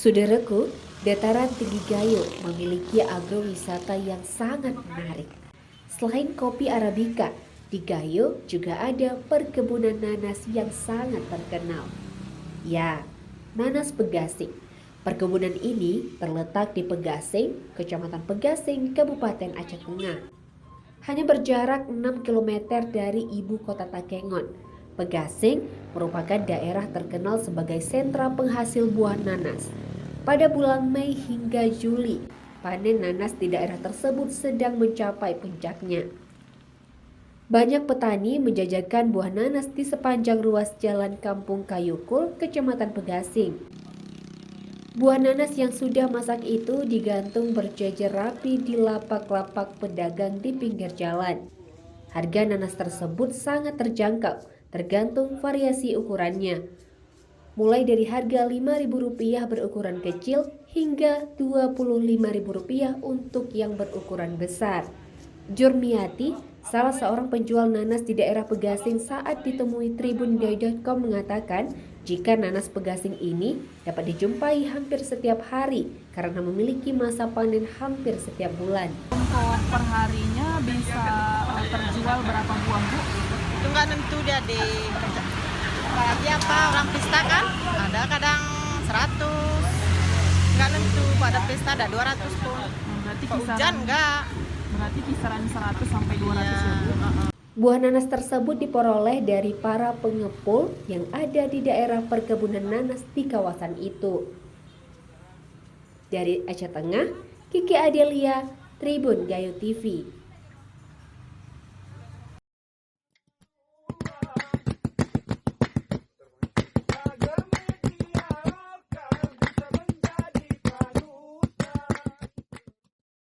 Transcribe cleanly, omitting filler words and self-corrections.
Saudaraku, dataran tinggi Gayo memiliki agrowisata yang sangat menarik. Selain kopi Arabica, di Gayo juga ada perkebunan nanas yang sangat terkenal. Ya, nanas Pegasing. Perkebunan ini terletak di Pegasing, Kecamatan Pegasing, Kabupaten Aceh Tengah. Hanya berjarak 6 km dari ibu kota Takengon. Pegasing merupakan daerah terkenal sebagai sentra penghasil buah nanas. Pada bulan Mei hingga Juli, panen nanas di daerah tersebut sedang mencapai puncaknya. Banyak petani menjajakan buah nanas di sepanjang ruas jalan Kampung Kayukul, Kecamatan Pegasing. Buah nanas yang sudah masak itu digantung berjejer rapi di lapak-lapak pedagang di pinggir jalan. Harga nanas tersebut sangat terjangkau, tergantung variasi ukurannya. Mulai dari harga Rp5.000 berukuran kecil hingga Rp25.000 untuk yang berukuran besar. Jurmiati, salah seorang penjual nanas di daerah Pegasing saat ditemui tribunday.com mengatakan jika nanas Pegasing ini dapat dijumpai hampir setiap hari karena memiliki masa panen hampir setiap bulan. Untuk perharinya bisa terjual berapa buah, Bu? Itu nggak nentu dia di apalagi apa orang pesta kan ada kadang 100, nggak nentu pada pesta ada 200 pun. Berarti Hujan enggak. Berarti kisaran 100 sampai 200 ya, Bu. Buah nanas tersebut diperoleh dari para pengepul yang ada di daerah perkebunan nanas di kawasan itu. Dari Aceh Tengah, Kiki Adelia, Tribun Gayo TV.